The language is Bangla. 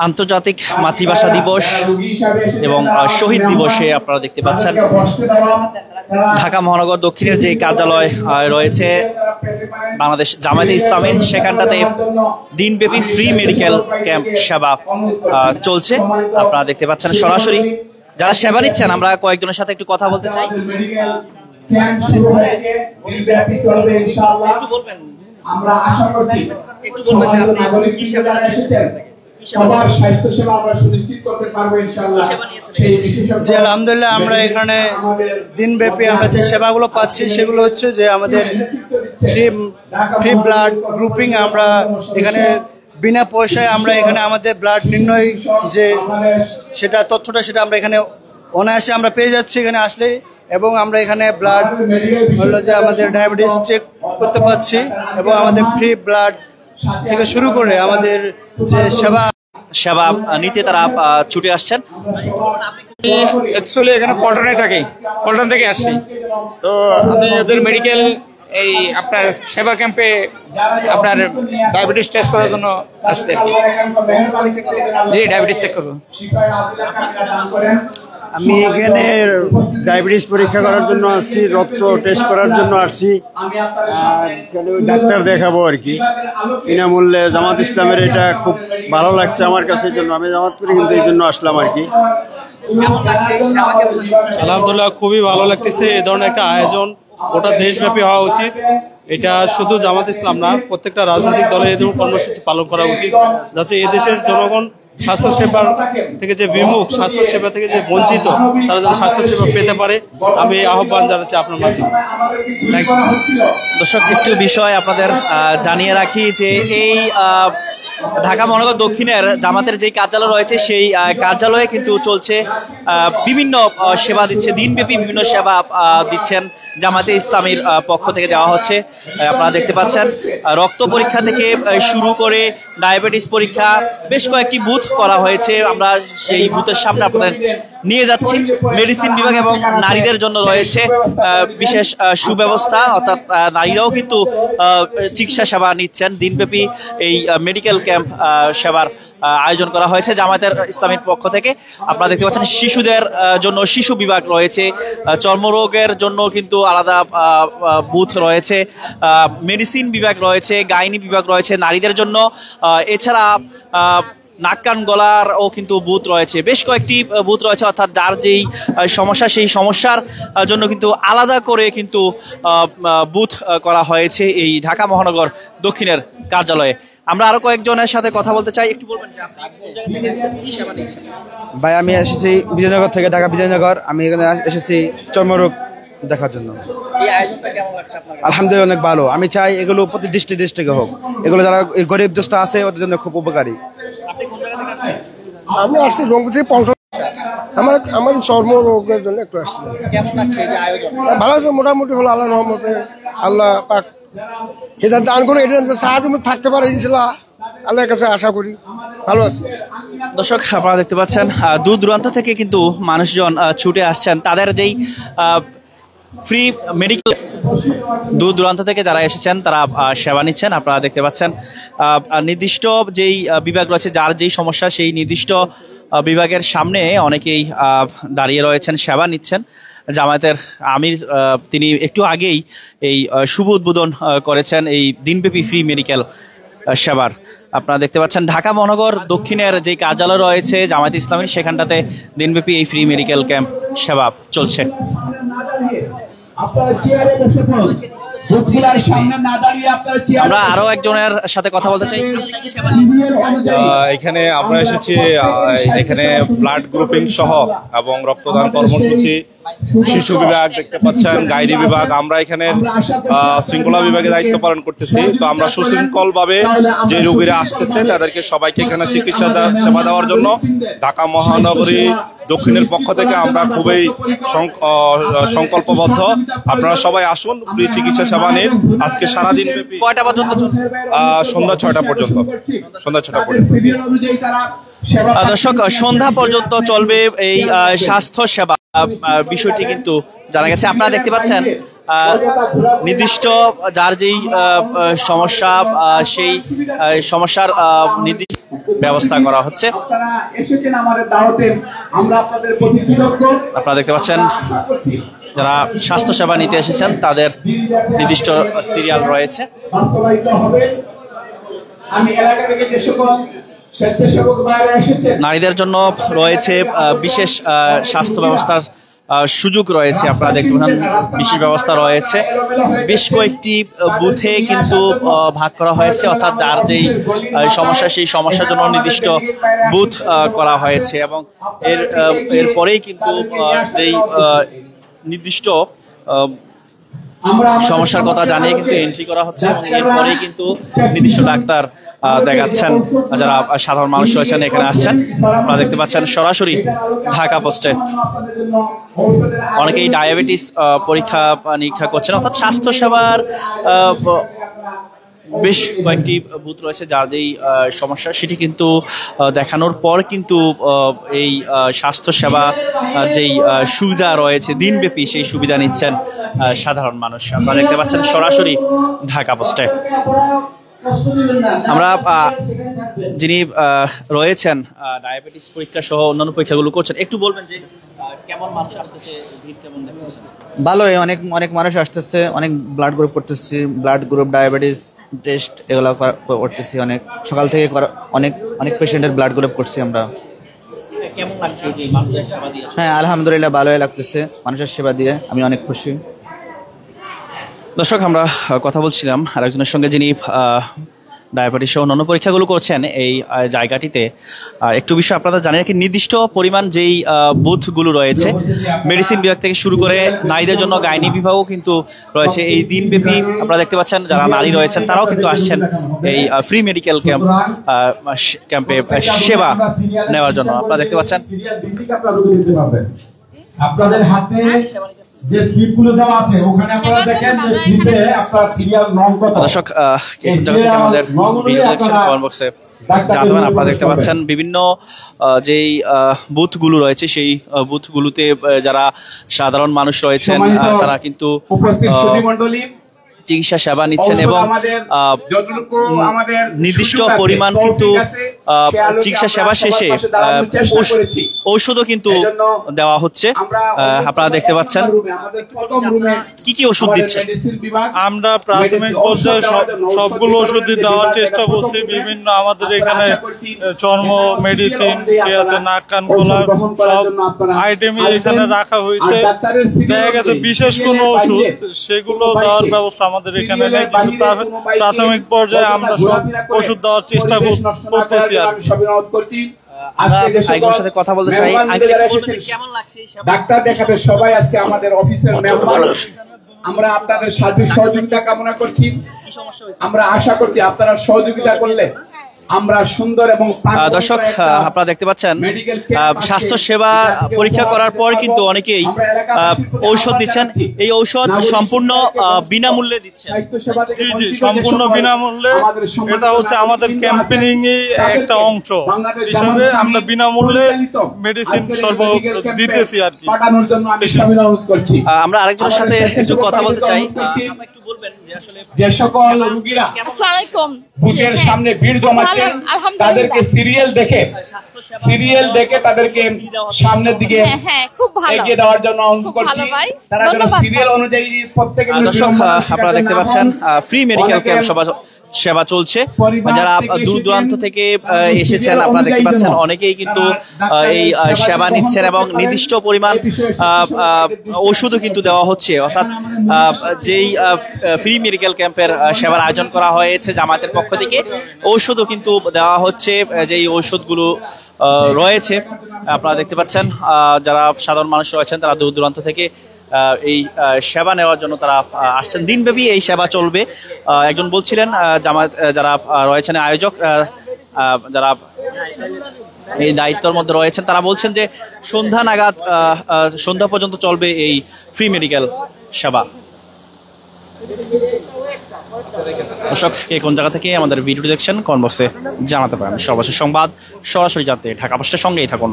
আন্তর্জাতিক মাতৃভাষা দিবস এবং শহীদ দিবসে আপনারা দেখতে পাচ্ছেন ঢাকা মহানগর দক্ষিণের যে কার্যালয় রয়েছে বাংলাদেশ জামায়াতে ইসলামীর, সেখানটাতে দিনব্যাপী ফ্রি মেডিকেল ক্যাম্প সেবা চলছে। আপনারা দেখতে পাচ্ছেন সরাসরি যারা সেবা নিচ্ছেন, আমরা কয়েকজনের সাথে একটু কথা বলতে চাই। আমরা আশা করছি সবার স্বাস্থ্য সেবা আমরা সুনিশ্চিত করতে পারবো ইনশাআল্লাহ। সেই বিশেষজ্ঞ আলহামদুলিল্লাহ আমরা এখানে দিনব্যাপী আমরা যে সেবাগুলো পাচ্ছি সেগুলো হচ্ছে যে আমাদের ফ্রি ব্লাড গ্রুপিং, আমরা এখানে বিনা পয়সায় আমরা এখানে আমাদের ব্লাড নির্ণয় যে সেটা তথ্যটা সেটা আমরা এখানে অনায়াসে আমরা পেয়ে যাচ্ছি এখানে আসলে, এবং আমরা এখানে ব্লাড হলো যে আমাদের ডায়াবেটিস চেক করতে পারছি, এবং আমাদের ফ্রি ব্লাড থেকে শুরু করে আমাদের যে সেবা নিতে তারা ছুটে আসছেন। অ্যাকচুয়ালি এখানে পল্টনে থাকি, পল্টন থেকে আসছি, তো আমি ওদের মেডিকেল এই আপনার সেবা ক্যাম্পে আপনার ডায়াবেটিস টেস্ট করার জন্য আসতে। জি, ডায়াবেটিস চেক করবো। আমি এখানে ডায়াবেটিস পরীক্ষা করার জন্য আসছি, রক্ত টেস্ট করার জন্য আসছি, ডাক্তার দেখাবো আর কি বিনামূল্যে। জামাত ইসলামের এটা খুব ভালো লাগছে আমার কাছে, জন্য আমি জামাত করি কিন্তু এই জন্য আসলাম আর কি। আলহামদুলিল্লাহ খুবই ভালো লাগতেছে। এই ধরনের একটা আয়োজন গোটা দেশব্যাপী হওয়া উচিত। এটা শুধু জামাত ইসলাম না, প্রত্যেকটা রাজনৈতিক দলে এই ধরনের কর্মসূচি পালন করা উচিত, যাতে এই দেশের জনগণ স্বাস্থ্যসেবার থেকে যে বিমুখ, স্বাস্থ্যসেবা থেকে যে বঞ্চিত, তারা যেন স্বাস্থ্যসেবা পেতে পারে, আমি এই আহ্বান জানাচ্ছি আপনার মাধ্যমে। দর্শক, একটু বিষয় আপনাদের জানিয়ে রাখি যে এই ঢাকা মহানগর দক্ষিণের জামাতের যে কার্যালয় রয়েছে সেই কার্যালয়ে কিন্তু চলছে বিভিন্ন সেবা দিচ্ছে, দিনব্যাপী বিভিন্ন সেবা দিচ্ছেন জামাতে ইসলামীর পক্ষ থেকে দেওয়া হচ্ছে। আপনারা দেখতে পাচ্ছেন রক্ত পরীক্ষা থেকে শুরু করে ডায়াবেটিস পরীক্ষা, বেশ কয়েকটি বুথ করা হয়েছে। আমরা সেই বুথের সামনে আপনাদের নিয়ে যাচ্ছি। মেডিসিন বিভাগ এবং নারীদের জন্য রয়েছে বিশেষ সুব্যবস্থা, অর্থাৎ নারীরাও কিন্তু চিকিৎসা সেবা নিচ্ছেন। দিনব্যাপী এই মেডিকেল ক্যাম্প সেবার আয়োজন করা হয়েছে জামায়াতের ইসলামীর পক্ষ থেকে। আপনারা দেখতে পাচ্ছেন শিশুদের জন্য শিশু বিভাগ রয়েছে, চর্মরোগের জন্য কিন্তু আলাদা বুথ রয়েছে, মেডিসিন বিভাগ রয়েছে, গাইনি বিভাগ রয়েছে নারীদের জন্য, এছাড়া নাক কান গলার ও কিন্তু বুথ রয়েছে, বেশ কয়েকটি বুথ রয়েছে। অর্থাৎ যার যেই সমস্যা সেই সমস্যার জন্য কিন্তু আলাদা করে কিন্তু বুথ করা হয়েছে এই ঢাকা মহানগর দক্ষিণের কার্যালয়ে। আমরা আরো কয়েকজনের সাথে কথা বলতে চাই। একটু বলবেন যে আপনি কোন জায়গা থেকে এসেছেন, কি সেবা নিচ্ছেন? ভাই আমি এসেছি বিজয়নগর থেকে, ঢাকা বিজয়নগর। আমি এখানে এসেছি চর্মরোগ দেখার জন্য। এই আয়োজনটা কেমন লাগছে আপনার? আলহামদুলিল্লাহ অনেক ভালো। আমি চাই এগুলো প্রতি ডিস্ট্রিক্টে হোক, এগুলো যারা গরিব দোস্ত আছে ওদের জন্য খুব উপকারী। আপনি কোন জায়গা থেকে আসছেন? আমি আসছি রংপুর থেকে পল্টন। আমার চর্মরোগের জন্য একটু আসছি। কেমন লাগছে এই যে আয়োজন? ভালো আছে মোটামুটি, হলো আল্লাহর রহমতে। আল্লাহ পাক এটা দান করে, এটা সাহায্য থাকতে পারে ইনশাআল্লাহ, আল্লাহর কাছে আশা করি। ভালো আছে। দর্শক, আপনারা দেখতে পাচ্ছেন দূর দূরান্ত থেকে কিন্তু মানুষজন ছুটে আসছেন। তাদের যেই ফ্রি মেডিকেল, দূর দূরান্ত থেকে যারা এসেছেন তারা সেবা নিচ্ছেন। আপনারা দেখতে পাচ্ছেন নির্দিষ্ট যেই বিভাগ রয়েছে, যার যেই সমস্যা সেই নির্দিষ্ট বিভাগের সামনে অনেকেই দাঁড়িয়ে রয়েছেন, সেবা নিচ্ছেন। জামায়াতের আমির তিনি একটু আগেই এই শুভ উদ্বোধন করেছেন এই দিনব্যাপী ফ্রি মেডিকেল সেবার। আপনারা দেখতে পাচ্ছেন ঢাকা মহানগর দক্ষিণের যে কার্যালয় রয়েছে জামায়াতে ইসলামীর, সেখানটাতে দিনব্যাপী এই ফ্রি মেডিকেল ক্যাম্প সেবা চলছে। আমরা আরো একজনের সাথে কথা বলতে চাই। এখানে আমরা এসেছি, এখানে ব্লাড গ্রুপিং সহ এবং রক্তদান কর্মসূচি, শিশু বিভাগ দেখতে পাচ্ছেন, গাইনি বিভাগ। আমরা এখানে শৃঙ্খলা বিভাগে দায়িত্ব পালন করতেছি। তো আমরা সুশৃঙ্খল ভাবে যে রোগীরা আসতেছে তাদেরকে সবাইকে এখানে চিকিৎসা সেবা দেওয়ার জন্য ঢাকা মহানগরী দক্ষিণের পক্ষ থেকে আমরা খুবই সংকল্পবদ্ধ। আপনারা সবাই আসুন, ফ্রি চিকিৎসা সেবা নিন। আজকে সারাদিন ব্যাপী কয়টা পর্যন্ত? সন্ধ্যা 6টা পর্যন্ত। সন্ধ্যা 6টা পর্যন্ত। দর্শক, সন্ধ্যা পর্যন্ত চলবে এই স্বাস্থ্য সেবা বিষয়টি কিন্তু জানা গেছে। আপনারা দেখতে পাচ্ছেন নির্দিষ্ট যার যেই সমস্যা সেই সমস্যার নির্দিষ্ট ব্যবস্থা করা হচ্ছে। আপনারা দেখতে পাচ্ছেন যারা স্বাস্থ্য সেবা নিতে এসেছেন তাদের নির্দিষ্ট সিরিয়াল রয়েছে। নারীদের জন্য রয়েছে বিশেষ স্বাস্থ্য ব্যবস্থার সুযোগ রয়েছে। আপনারা দেখতে পাচ্ছেন বিশেষ ব্যবস্থা রয়েছে। বেশ কয়েকটি বুথে কিন্তু ভাগ করা হয়েছে, অর্থাৎ যার যেই সমস্যা সেই সমস্যার জন্য নির্দিষ্ট বুথ করা হয়েছে এবং এরপরেই কিন্তু যেই নির্দিষ্ট সমস্যার কথা জানিয়ে কিন্তু এন্ট্রি করা হচ্ছে এবং এরপরেই কিন্তু নির্দিষ্ট ডাক্তার দেখাচ্ছেন যারা সাধারণ মানুষ রয়েছেন এখানে আসছেন। আপনারা দেখতে পাচ্ছেন সরাসরি ঢাকা পোস্টে অনেকেই ডায়াবেটিস পরীক্ষা নিরীক্ষা করছেন, অর্থাৎ স্বাস্থ্য সেবার বেশ কয়েকটি বুথ রয়েছে যার যেই সমস্যা সেটি কিন্তু দেখানোর পর কিন্তু এই স্বাস্থ্য সেবা যেই সুবিধা রয়েছে দিনব্যাপী সেই সুবিধা নিচ্ছেন সাধারণ মানুষ। আপনারা দেখতে পাচ্ছেন সরাসরি ঢাকা পোস্টে। আমরা যিনি রয়েছেন ডায়াবেটিস পরীক্ষা সহ অন্যান্য পরীক্ষাগুলো করছেন, একটু বলবেন যে কেমন মানুষ আসতেছে, ভিড় কেমন দেখতেছেন? ভালোই, অনেক মানুষ আসতেছে, অনেক ব্লাড গ্রুপ করতেছি, ব্লাড গ্রুপ, ডায়াবেটিস টেস্ট এগুলো করতেছি। অনেক সকাল থেকে অনেক পেশেন্টের ব্লাড গ্রুপ করছি আমরা। কেমন লাগছে এই মানুষের সেবা দিয়ে? হ্যাঁ, আলহামদুলিল্লাহ ভালোই লাগতেছে মানুষের সেবা দিয়ে, আমি অনেক খুশি। দর্শক, আমরা কথা বলছিলাম আরেকজনের সঙ্গে যিনি ডায়াবেটিস সহ অন্যান্য পরীক্ষাগুলো করছেন এই জায়গাটিতে। একটু বিষয় আপনারা জানেন কি, নির্দিষ্ট পরিমাণ যেই বুথগুলো রয়েছে মেডিসিন বিভাগ থেকে শুরু করে নারীদের জন্য গাইনি বিভাগও কিন্তু রয়েছে। এই দিনব্যাপী আপনারা দেখতে পাচ্ছেন যারা নারী রয়েছেন তারাও কিন্তু আসছেন এই ফ্রি মেডিকেল ক্যাম্পে সেবা নেওয়ার জন্য। আপনারা দেখতে পাচ্ছেন আপনাদের হাতে যে স্লিপগুলো দেওয়া আছে ওখানে আপনারা দেখেন যে স্লিপে আপনার সিরিয়াল নং কত। দর্শক, কোন জায়গা থেকে আমাদের ভিডিও দেখছেন কমেন্ট বক্সে জানাবেন। আপনারা দেখতে পাচ্ছেন বিভিন্ন যেই বুথগুলো রয়েছে সেই বুথগুলোতে যারা সাধারণ মানুষ রয়েছেন তারা কিন্তু চিকিৎসা সেবা নিচ্ছেন এবং নির্দিষ্ট পরিমাণ কিন্তু চিকিৎসা সেবা শেষে ঔষধও কিন্তু দেওয়া হচ্ছে। আপনারা দেখতে পাচ্ছেন কি কি ওষুধ দিচ্ছে। আমরা প্রাথমিক পর্যায়ে সবগুলো ওষুধই দেওয়ার চেষ্টা করছি। বিভিন্ন আমাদের এখানে চর্ম মেডিসিন, নাক কান গলা সব আইটেমই এখানে রাখা হয়েছে। দেখা গেছে বিশেষ কোনো ওষুধ সেগুলো দেওয়ার ব্যবস্থা আমাদের এখানে নেই, কিন্তু প্রাথমিক পর্যায়ে আমরা সব ওষুধ দেওয়ার চেষ্টা করতেছি। আর সাথে কথা বলতে চাই, কেমন লাগছে ডাক্তার দেখাবে সবাই আজকে আমাদের অফিসের মেম্বার। আমরা আপনাদের সার্বিক সহযোগিতা কামনা করছি। আমরা আশা করছি আপনারা সহযোগিতা করলে আমরা সুন্দর এবং দর্শক, আপনারা দেখতে পাচ্ছেন স্বাস্থ্য সেবা পরীক্ষা করার পর কিন্তু অনেকেই ঔষধ দিচ্ছেন। এই ঔষধ সম্পূর্ণ বিনামূল্যে দিচ্ছেন। জি জি, সম্পূর্ণ বিনামূল্যে। এটা হচ্ছে আমাদের ক্যাম্পেইনিং একটা অংশ হিসাবে আমরা বিনামূল্যে মেডিসিন সরবরাহ দিতেছি আর কি। আমরা আরেকজনের সাথে একটু কথা বলতে চাই, একটু বলবেন যে আসলে যে সকল রোগীরা আসসালামু আলাইকুম বুথের সামনে ভিড় জমাচ্ছেন তাদেরকে সিরিয়াল দেখে তাদেরকে সামনের দিকে খুব ভালো এগিয়ে দেওয়ার জন্য অনুরোধ করছি। তারা যেন সিরিয়াল অনুযায়ী প্রত্যেকে। দর্শক, আপনারা দেখতে পাচ্ছেন ফ্রি মেডিকেল ক্যাম্প সেবা চলছে। যারা দূর দূরান্ত থেকে এসেছেন আপনারা দেখতে পাচ্ছেন অনেকেই কিন্তু এই সেবা নিচ্ছেন এবং নির্দিষ্ট পরিমাণ ওষুধও কিন্তু দেওয়া হচ্ছে। অর্থাৎ যেই ফ্রি মেডিকেল ক্যাম্পের সেবার আয়োজন করা হয়েছে জামায়াতের পক্ষ থেকে, ঔষধও কিন্তু দেওয়া হচ্ছে। যেই ঔষধগুলো রয়েছে আপনারা দেখতে পাচ্ছেন যারা সাধারণ মানুষ রয়েছেন তারা দূর দূরান্ত থেকে এই সেবা নেওয়ার জন্য তারা আসছেন। দিনব্যাপী এই সেবা চলবে। একজন বলছিলেন জামায়াত যারা রয়েছেন আয়োজক, যারা এই দায়িত্বের মধ্যে রয়েছেন, তারা বলছেন যে সন্ধ্যা নাগাদ সন্ধ্যা পর্যন্ত চলবে এই ফ্রি মেডিকেল সেবা। দর্শক, কে কোন জায়গা থেকে আমাদের ভিডিওটি দেখছেন কমেন্ট বক্সে জানাতে পারেন। সর্বশেষ সংবাদ সরাসরি জানতে ঢাকা পোস্টের সঙ্গেই থাকুন।